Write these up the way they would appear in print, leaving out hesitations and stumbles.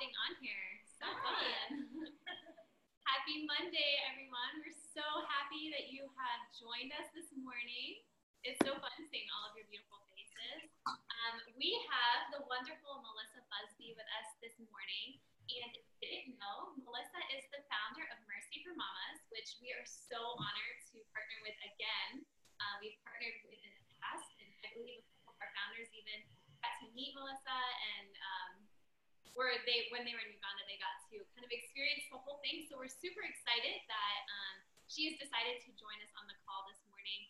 hopping on here. So fun. Happy Monday, everyone. We're so happy that you have joined us this morning. It's so fun seeing all of your beautiful faces. We have the wonderful Melissa Busby with us this morning. And if you didn't know, Melissa is the founder of Mercy for Mamas, which we are so honored to partner with again. We've partnered with in the past, and I believe a couple of our founders even got to meet Melissa, and when they were in Uganda, they got to kind of experience the whole thing. So we're super excited that she has decided to join us on the call this morning.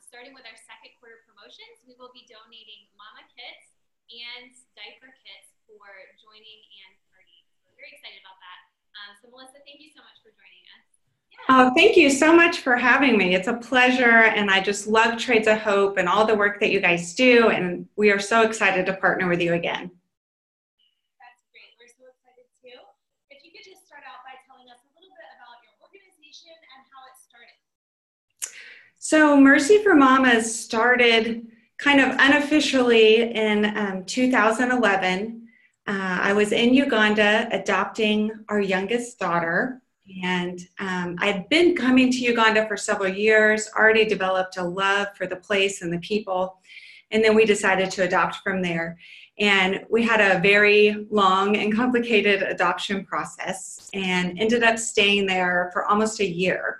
Starting with our second quarter promotions, we will be donating mama kits and diaper kits for joining and parties. We're very excited about that. So Melissa, thank you so much for joining us. Oh, thank you so much for having me. It's a pleasure, and I just love Trades of Hope and all the work that you guys do, and we are so excited to partner with you again. That's great. We're so excited too. If you could just start out by telling us a little bit about your organization and how it started. So Mercy for Mamas started kind of unofficially in 2011. I was in Uganda adopting our youngest daughter. And I'd been coming to Uganda for several years, already developed a love for the place and the people, and then we decided to adopt from there. And we had a very long and complicated adoption process and ended up staying there for almost a year.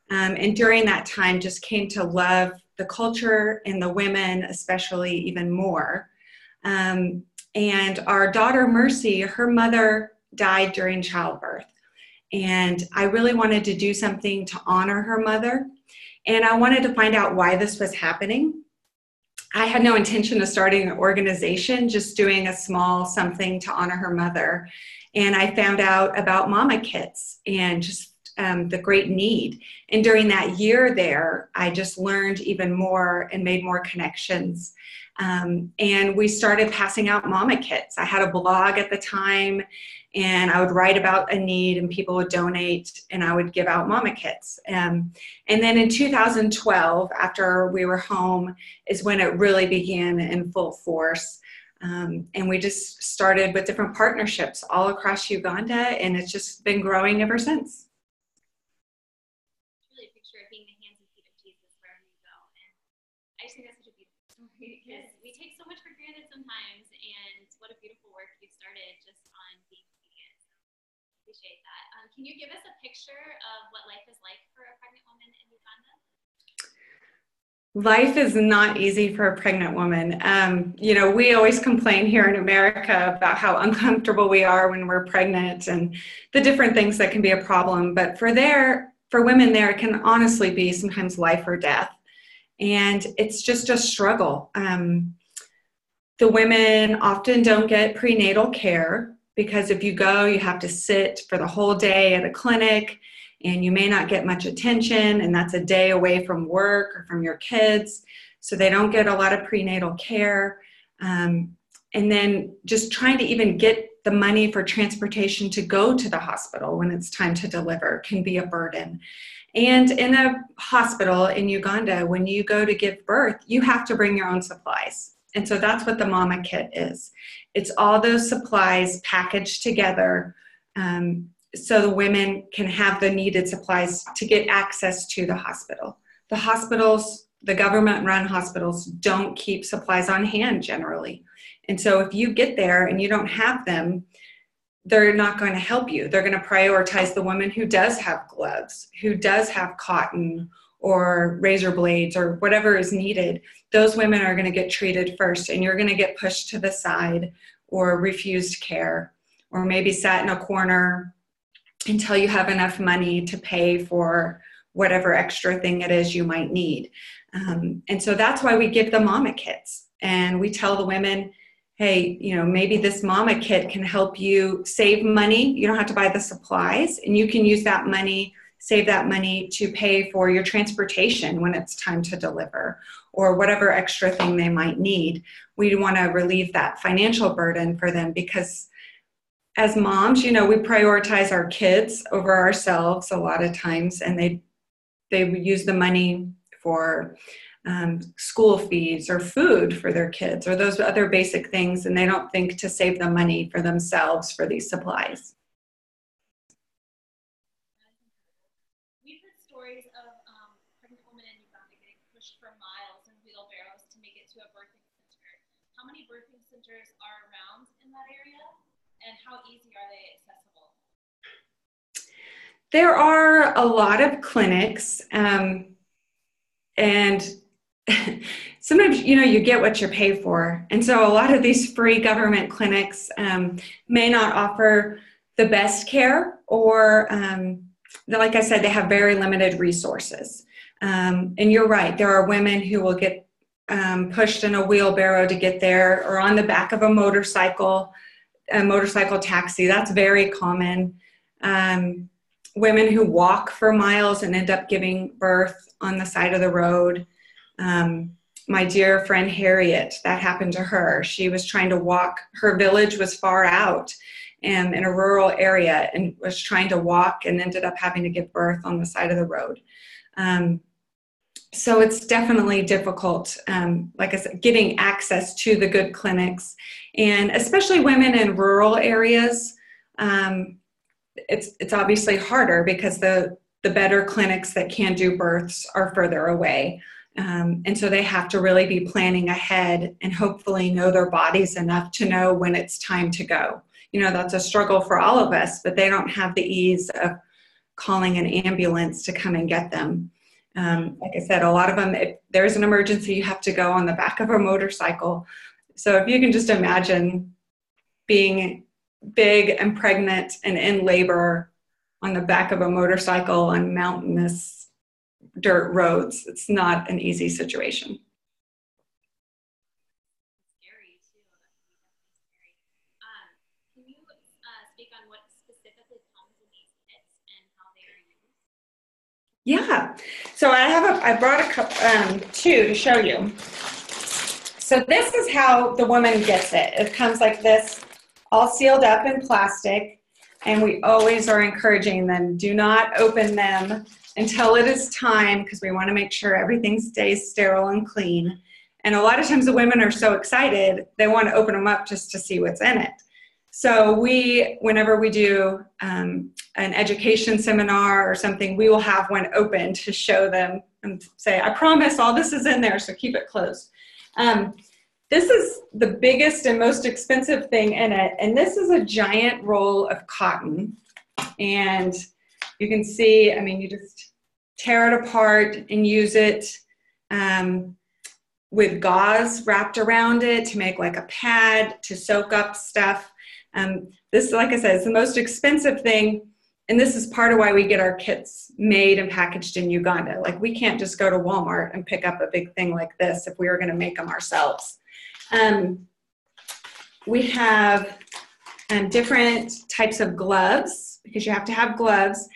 And during that time, just came to love the culture and the women, especially even more. And our daughter, Mercy, her mother died during childbirth. And I really wanted to do something to honor her mother. And I wanted to find out why this was happening. I had no intention of starting an organization, just doing a small something to honor her mother. And I found out about mama kits and just the great need. And during that year there, I just learned even more and made more connections. And we started passing out mama kits. I had a blog at the time, and I would write about a need and people would donate, and I would give out mama kits. And then in 2012, after we were home, is when it really began in full force. And we just started with different partnerships all across Uganda, and it's just been growing ever since. Really a picture of being the hands and feet of Jesus wherever you go. And I just think that's such a beautiful story because we take so much for granted sometimes, and what a beautiful work you started just on being obedient. So appreciate that. Can you give us a picture of what life is like for a pregnant woman in Uganda? Life is not easy for a pregnant woman. You know, we always complain here in America about how uncomfortable we are when we're pregnant and the different things that can be a problem. But for women there, it can honestly be sometimes life or death. And it's just a struggle. The women often don't get prenatal care because if you go, you have to sit for the whole day at a clinic, and you may not get much attention, and that's a day away from work or from your kids. So they don't get a lot of prenatal care. And then just trying to even get the money for transportation to go to the hospital when it's time to deliver can be a burden. And in a hospital in Uganda, when you go to give birth, you have to bring your own supplies. And so that's what the mama kit is. It's all those supplies packaged together so the women can have the needed supplies to get access to the hospital. The hospitals, the government-run hospitals, don't keep supplies on hand generally. And so if you get there and you don't have them, they're not going to help you. They're going to prioritize the woman who does have gloves, who does have cotton or razor blades or whatever is needed. Those women are going to get treated first, and you're going to get pushed to the side or refused care, or maybe sat in a corner until you have enough money to pay for whatever extra thing it is you might need. And so that's why we give the mama kits. And we tell the women, hey, you know, maybe this mama kit can help you save money. You don't have to buy the supplies, and you can use that money, save that money to pay for your transportation when it's time to deliver, or whatever extra thing they might need. We want to relieve that financial burden for them because as moms, you know, we prioritize our kids over ourselves a lot of times, and they use the money for school fees or food for their kids or those other basic things, and they don't think to save the money for themselves for these supplies. We've heard stories of pregnant women in Uganda getting pushed for miles in wheelbarrows to make it to a birthing center. How many birthing centers are around in that area, and how easy are they accessible? There are a lot of clinics, and sometimes, you get what you pay for. And so a lot of these free government clinics may not offer the best care, or like I said, they have very limited resources. And you're right, there are women who will get pushed in a wheelbarrow to get there, or on the back of a motorcycle taxi. That's very common. Women who walk for miles and end up giving birth on the side of the road. My dear friend Harriet, that happened to her. She was trying to walk. Her village was far out in a rural area, and was trying to walk and ended up having to give birth on the side of the road. So it's definitely difficult, like I said, getting access to the good clinics, and especially women in rural areas. It's obviously harder because the better clinics that can do births are further away. And so they have to really be planning ahead and hopefully know their bodies enough to know when it's time to go. That's a struggle for all of us, but they don't have the ease of calling an ambulance to come and get them. Like I said, a lot of them, if there's an emergency, you have to go on the back of a motorcycle. So if you can just imagine being big and pregnant and in labor on the back of a motorcycle on mountainous dirt roads, it's not an easy situation. Scary too. That's scary. Can you speak on what specifically comes in these kits and how they are used? Yeah. So I brought a couple, two to show you. So this is how the woman gets it. It comes like this, all sealed up in plastic, and we always are encouraging them, do not open them until it is time, because we want to make sure everything stays sterile and clean. And a lot of times the women are so excited, they want to open them up just to see what's in it. So whenever we do an education seminar or something, we will have one open to show them and say, I promise all this is in there, so keep it closed. This is the biggest and most expensive thing in it, and this is a giant roll of cotton. And you can see, you just tear it apart and use it with gauze wrapped around it to make like a pad to soak up stuff. This, like I said, is the most expensive thing, and this is part of why we get our kits made and packaged in Uganda. Like, we can't just go to Walmart and pick up a big thing like this if we were going to make them ourselves. We have different types of gloves, because you have to have gloves.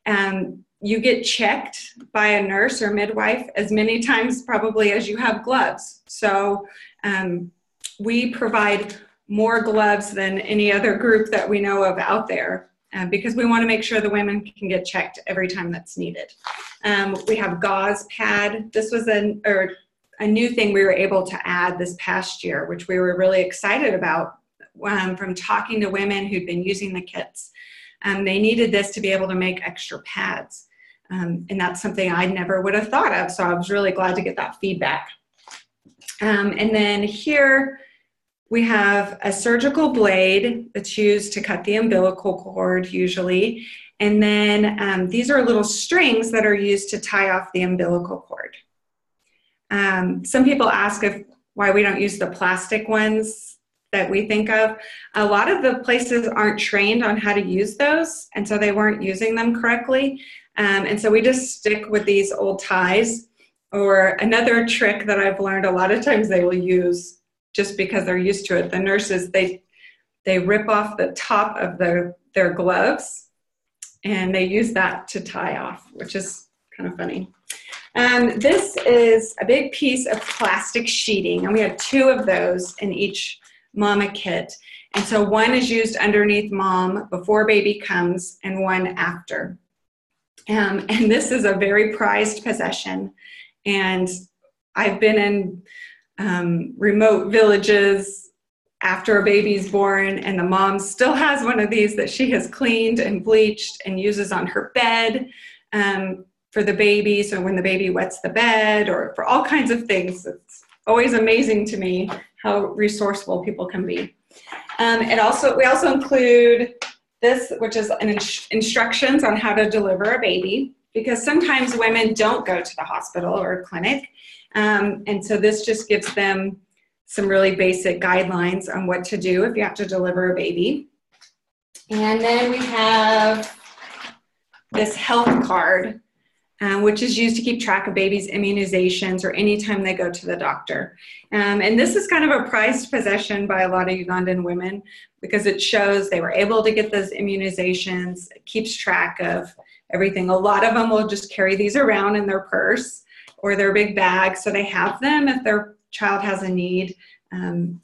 You get checked by a nurse or midwife as many times probably as you have gloves. So we provide more gloves than any other group that we know of out there, because we want to make sure the women can get checked every time that's needed. We have gauze pad. This was a new thing we were able to add this past year, which we were really excited about from talking to women who'd been using the kits. They needed this to be able to make extra pads. And that's something I never would have thought of, so I was really glad to get that feedback. And then here we have a surgical blade that's used to cut the umbilical cord usually. And then these are little strings that are used to tie off the umbilical cord. Some people ask why we don't use the plastic ones that we think of. A lot of the places aren't trained on how to use those, and so they weren't using them correctly. And so we just stick with these old ties. Or another trick that I've learned, a lot of times they will use, just because they're used to it, the nurses, they rip off the top of their gloves, and they use that to tie off, which is kind of funny. This is a big piece of plastic sheeting, and we have 2 of those in each mama kit. And so one is used underneath mom before baby comes, and one after. And this is a very prized possession. And I've been in remote villages after a baby's born, and the mom still has one of these that she has cleaned and bleached and uses on her bed for the baby. So when the baby wets the bed, or for all kinds of things. It's always amazing to me how resourceful people can be. We also include this, which is instructions on how to deliver a baby, because sometimes women don't go to the hospital or clinic. And so this just gives them some really basic guidelines on what to do if you have to deliver a baby. And then we have this health card, which is used to keep track of babies' immunizations or anytime they go to the doctor. And this is kind of a prized possession by a lot of Ugandan women, because it shows they were able to get those immunizations. It keeps track of everything. A lot of them will just carry these around in their purse or their big bag, so they have them if their child has a need.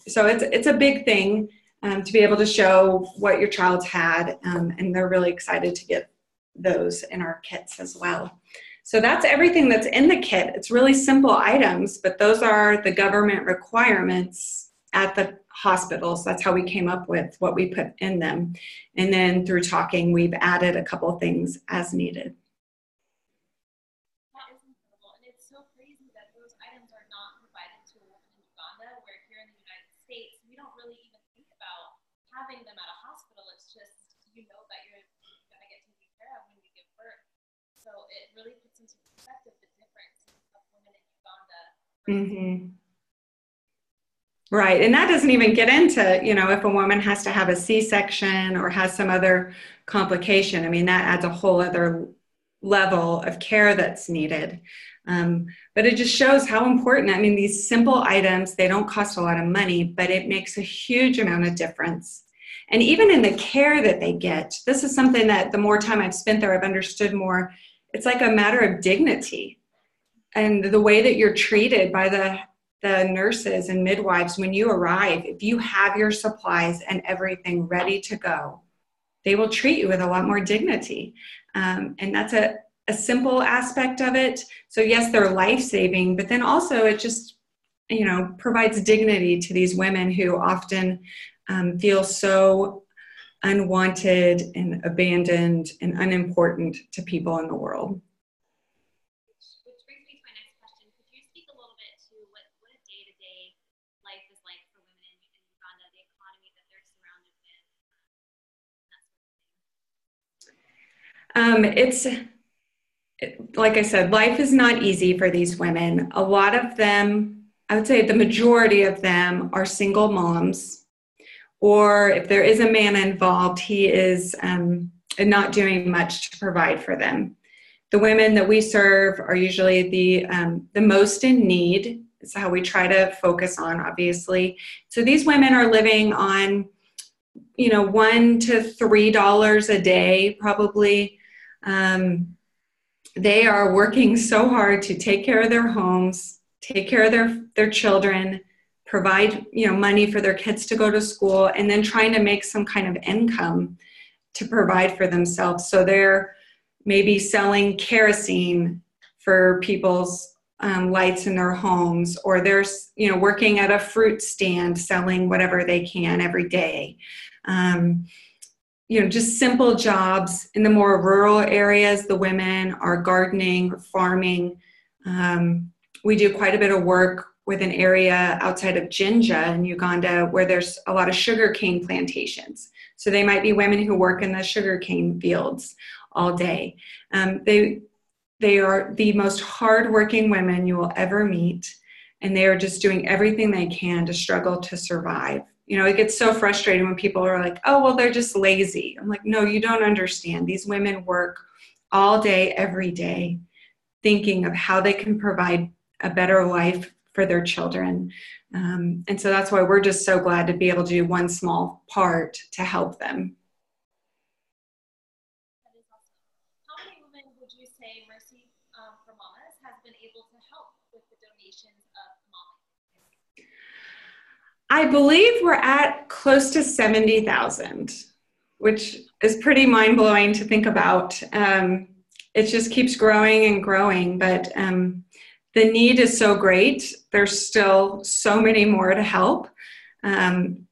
So it's a big thing to be able to show what your child's had, and they're really excited to get those in our kits as well. So that's everything that's in the kit. It's really simple items, but those are the government requirements at the hospitals. That's how we came up with what we put in them. And then through talking, we've added a couple things as needed. That is incredible. And it's so crazy that those items are not provided to a woman in Uganda, where here in the United States, we don't really even think about having them at a hospital. It's just, you know that you're going to get taken care of when you give birth. So it really puts into perspective the difference of women in Uganda. Mm-hmm. Right, and that doesn't even get into, if a woman has to have a C-section or has some other complication. I mean, that adds a whole other level of care that's needed. But it just shows how important, these simple items, they don't cost a lot of money, but it makes a huge amount of difference. And even in the care that they get, this is something that the more time I've spent there, I've understood more. It's like a matter of dignity. And the way that you're treated by the nurses and midwives when you arrive, if you have your supplies and everything ready to go, they will treat you with a lot more dignity. And that's a simple aspect of it. So yes, they're life-saving, but then also it just, provides dignity to these women who often feel so unwanted and abandoned and unimportant to people in the world. Which brings me to my next question. Could you speak a little bit to what a day-to-day life is like for women in Uganda, the economy that they're surrounded with? Like I said, life is not easy for these women. A lot of them, I would say the majority of them, are single moms. Or if there is a man involved, he is not doing much to provide for them. The women that we serve are usually the most in need. It's how we try to focus on, obviously. So these women are living on, $1 to $3 a day, probably. They are working so hard to take care of their homes, take care of their children, provide money for their kids to go to school, and then trying to make some kind of income to provide for themselves. So they're maybe selling kerosene for people's lights in their homes, or they're working at a fruit stand selling whatever they can every day. Just simple jobs. In the more rural areas, the women are gardening, farming. We do quite a bit of work with an area outside of Jinja in Uganda where there's a lot of sugarcane plantations. So they might be women who work in the sugarcane fields all day. They are the most hardworking women you will ever meet, and they are just doing everything they can to struggle to survive. It gets so frustrating when people are like, oh, well, they're just lazy. I'm like, no, you don't understand. These women work all day, every day, thinking of how they can provide a better life for their children. And so that's why we're just so glad to be able to do one small part to help them. That is awesome. How many women would you say Mercy for Mamas has been able to help with the donations of Mama? I believe we're at close to 70,000, which is pretty mind-blowing to think about. It just keeps growing and growing, but The need is so great. There's still so many more to help. And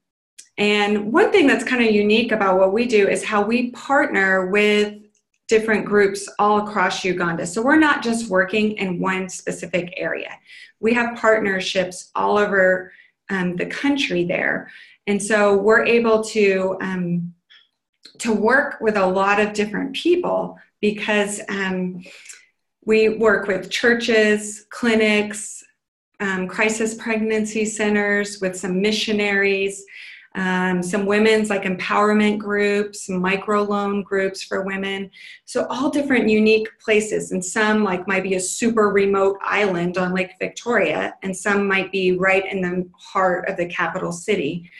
one thing that's kind of unique about what we do is how we partner with different groups all across Uganda. So we're not just working in one specific area. We have partnerships all over the country there. And so we're able to work with a lot of different people because we work with churches, clinics, crisis pregnancy centers, with some missionaries, some women's like empowerment groups, microloan groups for women. So all different unique places, and some like might be a super remote island on Lake Victoria, and some might be right in the heart of the capital city.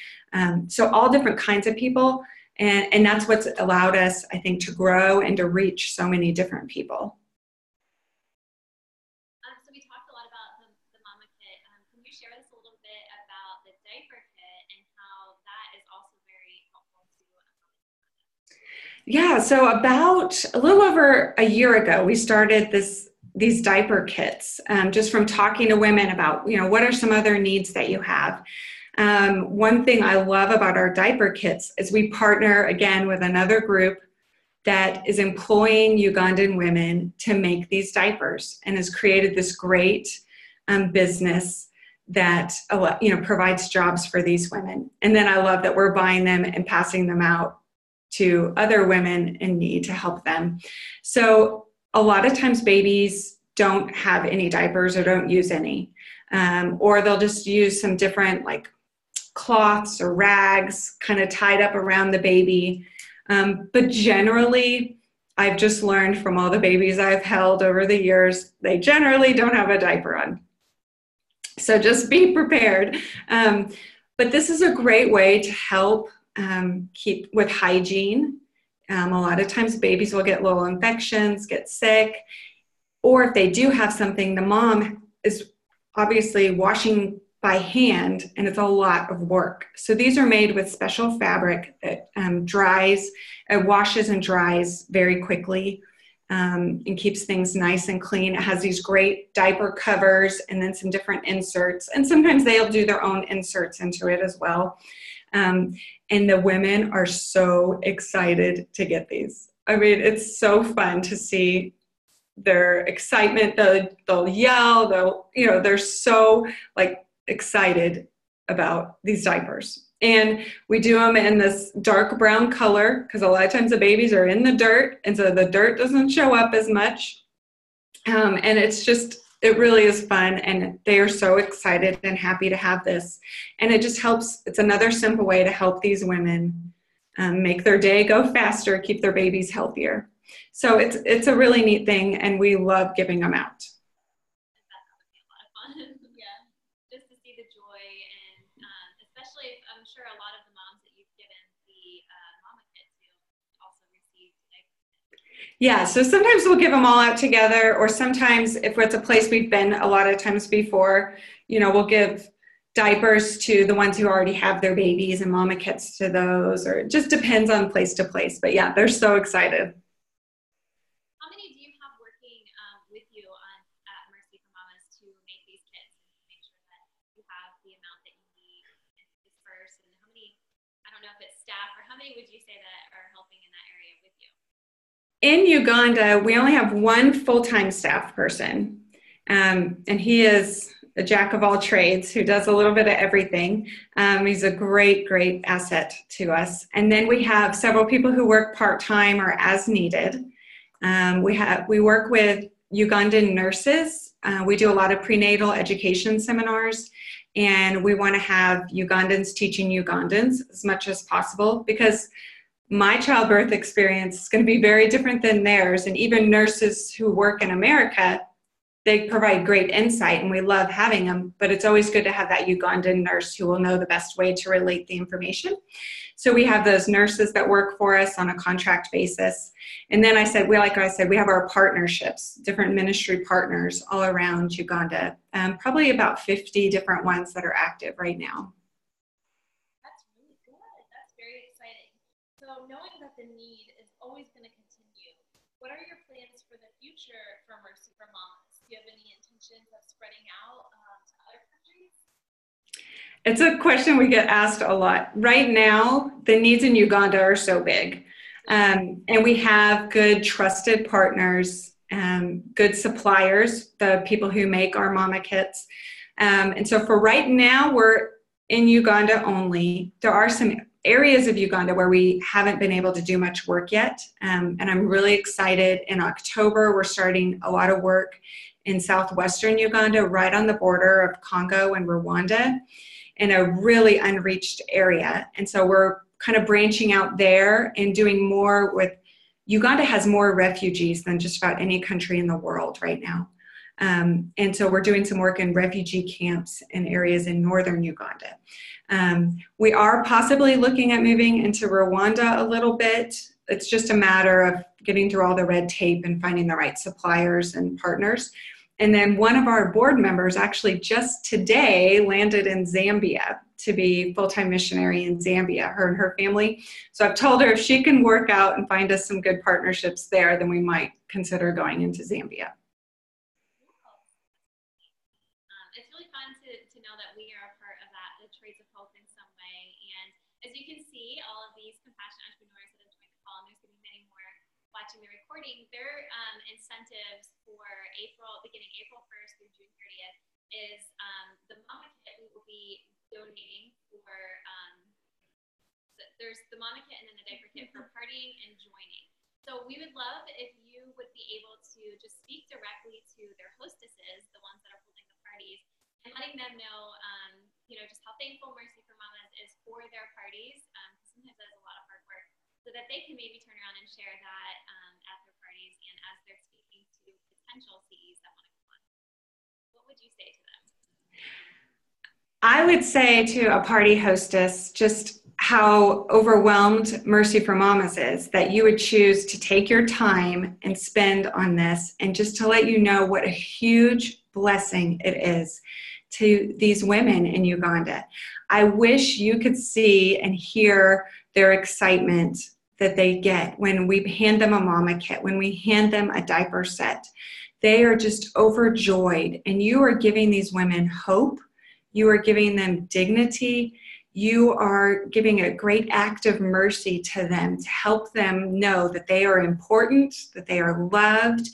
So all different kinds of people, and that's what's allowed us, I think, to grow and to reach so many different people. So we talked a lot about the Mama Kit. Can you share with us a little bit about the diaper kit and how that is also very helpful to Yeah, so about a little over a year ago, we started these diaper kits, just from talking to women about, what are some other needs that you have. One thing I love about our diaper kits is we partner again with another group that is employing Ugandan women to make these diapers and has created this great business that provides jobs for these women. And then I love that we're buying them and passing them out to other women in need to help them. So a lot of times babies don't have any diapers or don't use any, or they'll just use some different like cloths or rags kind of tied up around the baby. But generally, I've just learned from all the babies I've held over the years, they generally don't have a diaper on. So just be prepared. But this is a great way to help keep with hygiene. A lot of times babies will get little infections, get sick, or if they do have something, the mom is obviously washing by hand, and it's a lot of work. So these are made with special fabric that washes and dries very quickly, and keeps things nice and clean. It has these great diaper covers and then some different inserts, and sometimes they'll do their own inserts into it as well. And the women are so excited to get these. I mean, it's so fun to see their excitement. They'll yell, they're so like excited about these diapers. And we do them in this dark brown color because a lot of times the babies are in the dirt, and so the dirt doesn't show up as much. And it really is fun, and they are so excited and happy to have this. And it just helps. It's another simple way to help these women make their day go faster, keep their babies healthier. So it's a really neat thing, and we love giving them out. I'm sure a lot of the moms that you've given the Mama Kit to also receive diapers. Yeah, so sometimes we'll give them all out together, or sometimes if it's a place we've been a lot of times before, we'll give diapers to the ones who already have their babies and Mama Kits to those, or it just depends on place to place. But yeah, they're so excited. How many do you have working with you at Mercy for Mamas to make these kits and make sure that you have the amount that you need dispersed? And how many, I don't know if it's staff, or how many would you say that are helping in that area with you? In Uganda, we only have one full-time staff person, and he is a jack of all trades who does a little bit of everything. He's a great, great asset to us. And then we have several people who work part-time or as needed. We work with Ugandan nurses. We do a lot of prenatal education seminars, and we want to have Ugandans teaching Ugandans as much as possible, because my childbirth experience is going to be very different than theirs. And even nurses who work in America, they provide great insight, and we love having them, but it's always good to have that Ugandan nurse who will know the best way to relate the information. So we have those nurses that work for us on a contract basis. And then like I said, we have our partnerships, different ministry partners all around Uganda, probably about 50 different ones that are active right now. That's really good. That's very exciting. So knowing that the need is always going to continue, what are your plans for the future for Mercy for Mamas? Do you have any intentions intentions of spreading out to other countries? It's a question we get asked a lot. Right now, the needs in Uganda are so big. And we have good, trusted partners, good suppliers, the people who make our mama kits. And so for right now, we're in Uganda only. There are some areas of Uganda where we haven't been able to do much work yet. And I'm really excited. In October, we're starting a lot of work in southwestern Uganda, right on the border of Congo and Rwanda, in a really unreached area. And so we're kind of branching out there and doing more with, Uganda has more refugees than just about any country in the world right now. And so we're doing some work in refugee camps in areas in northern Uganda. We are possibly looking at moving into Rwanda a little bit. It's just a matter of getting through all the red tape and finding the right suppliers and partners. And then one of our board members actually just today landed in Zambia to be full-time missionary in Zambia, her and her family. So I've told her if she can work out and find us some good partnerships there, then we might consider going into Zambia. It's really fun to know that we are a part of that, the Trades of Hope in some way. And as you can see, all of these compassionate entrepreneurs that have joined the call, and there's going to be many more watching the recording, their incentives for beginning April 1st through June 30th is the Mama Kit we will be donating for, there's the Mama Kit and then the diaper kit for partying and joining. So we would love if you would be able to just speak directly to their hostesses, the ones that are holding the parties, and letting them know, just how thankful Mercy for Mamas is for their parties. Sometimes that is a lot of hard work, so that they can maybe turn around and share that at their parties and as they're speaking to potential CEs that want to come on. What would you say to them? I would say to a party hostess just how overwhelmed Mercy for Mamas is, that you would choose to take your time and spend on this, and just to let you know what a huge blessing it is to these women in Uganda. I wish you could see and hear their excitement that they get when we hand them a mama kit, when we hand them a diaper set. They are just overjoyed, and you are giving these women hope. You are giving them dignity. You are giving a great act of mercy to them to help them know that they are important, that they are loved,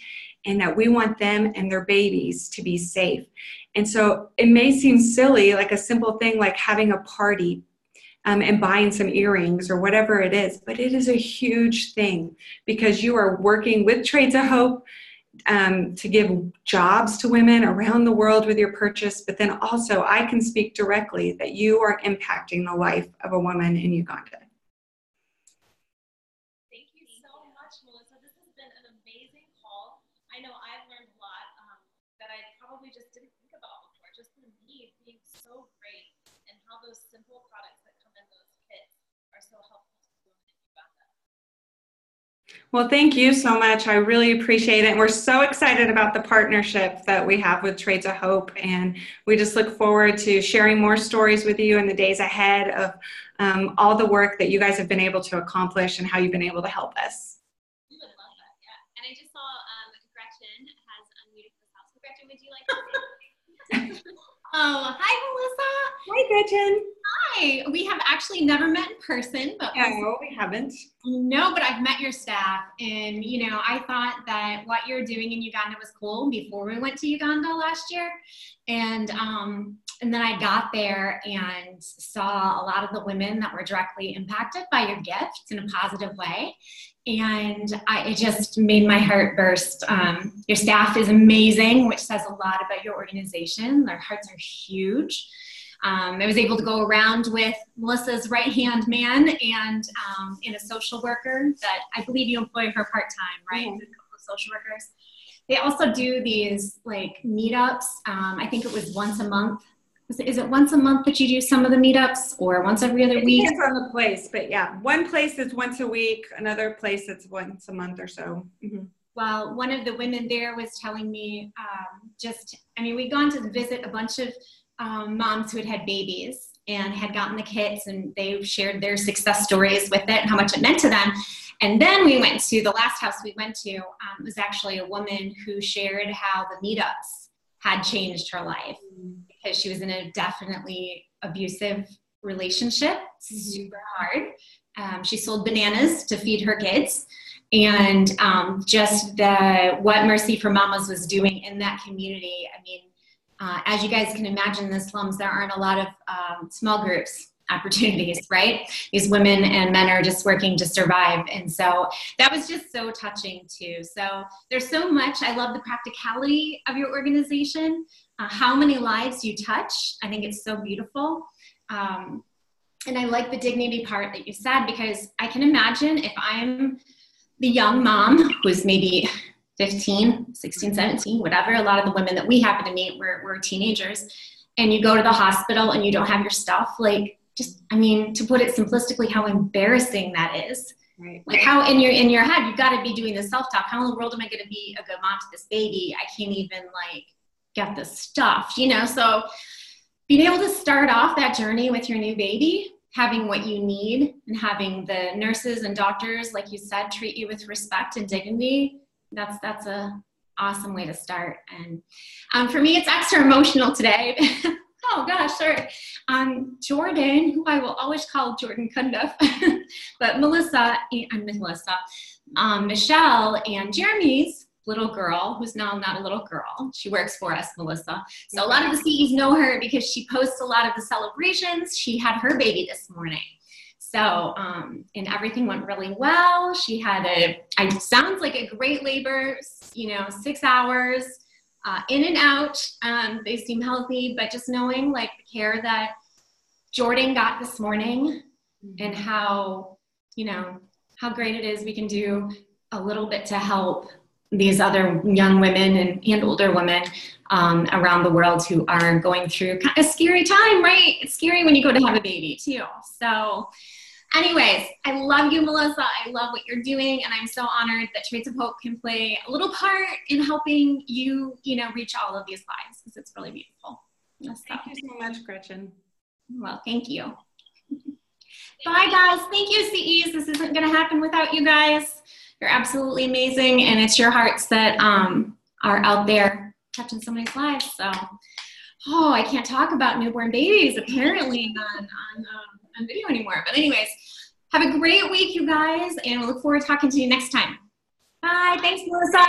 and that we want them and their babies to be safe. And so it may seem silly, like a simple thing like having a party and buying some earrings or whatever it is, but it is a huge thing because you are working with Trades of Hope to give jobs to women around the world with your purchase, but then also I can speak directly that you are impacting the life of a woman in Uganda. Thank you so much, Melissa. This has been an amazing call. I know I've learned a lot that I probably just didn't think about before, just the need being so great and how those simple products that come in those kits are so helpful to women in Uganda. Well, thank you so much. I really appreciate it. And we're so excited about the partnership that we have with Trades of Hope. And we just look forward to sharing more stories with you in the days ahead of all the work that you guys have been able to accomplish and how you've been able to help us. We would love that, yeah. And I just saw Gretchen has unmuted herself. So Gretchen, would you like to say something? Oh, hi, Melissa. Hi, Gretchen. Hi. We have actually never met in person, but No, we haven't. no, but I've met your staff, and I thought that what you're doing in Uganda was cool before we went to Uganda last year, and then I got there and saw a lot of the women that were directly impacted by your gifts in a positive way. And it just made my heart burst. Your staff is amazing, which says a lot about your organization. Their hearts are huge. I was able to go around with Melissa's right-hand man and a social worker that I believe you employ her part-time, right? Mm-hmm. A couple of social workers. They also do these like meetups. I think it was once a month. Is it once a month that you do some of the meetups, or once every other week? It depends on the place, but yeah, one place is once a week, another place it's once a month or so. Mm-hmm. Well, one of the women there was telling me we'd gone to visit a bunch of moms who had had babies and had gotten the kits, and they shared their success stories with it and how much it meant to them. And then we went to the last house we went to, was actually a woman who shared how the meetups had changed her life because she was in a definitely abusive relationship, super hard. She sold bananas to feed her kids. And just what Mercy for Mamas was doing in that community. I mean, as you guys can imagine, in the slums, there aren't a lot of small groups opportunities, right? These women and men are just working to survive. And so that was just so touching too. So there's so much. I love the practicality of your organization, how many lives you touch. I think it's so beautiful. And I like the dignity part that you said, because I can imagine if I'm the young mom who's maybe 15, 16, 17, whatever, a lot of the women that we happen to meet were teenagers, and you go to the hospital and you don't have your stuff, like, just, I mean, to put it simplistically, how embarrassing that is. Right. Like, how in your head, you've got to be doing the self-talk. How in the world am I going to be a good mom to this baby? I can't even like get the stuff, you know? So being able to start off that journey with your new baby, having what you need, and having the nurses and doctors, like you said, treat you with respect and dignity, that's a awesome way to start. And for me, it's extra emotional today. Oh gosh, sorry. Jordan, who I will always call Jordan Cundiff, but Michelle and Jeremy's little girl, who's now not a little girl. She works for us, Melissa. So a lot of the CEs know her because she posts a lot of the celebrations. She had her baby this morning. So, and everything went really well. She had sounds like a great labor, 6 hours. In and out, they seem healthy, but just knowing like the care that Jordan got this morning, and how great it is we can do a little bit to help these other young women and older women around the world who are going through kind of a scary time, right? It's scary when you go to have a baby too. So anyways, I love you, Melissa. I love what you're doing, and I'm so honored that Trades of Hope can play a little part in helping you, reach all of these lives, because it's really beautiful. So. Thank you so much, Gretchen. Well, thank you. Bye, guys. Thank you, CEs. This isn't going to happen without you guys. You're absolutely amazing, and it's your hearts that are out there touching somebody's lives. So, I can't talk about newborn babies apparently on video anymore. But anyways, have a great week, you guys, and we'll look forward to talking to you next time. Bye. Thanks, Melissa.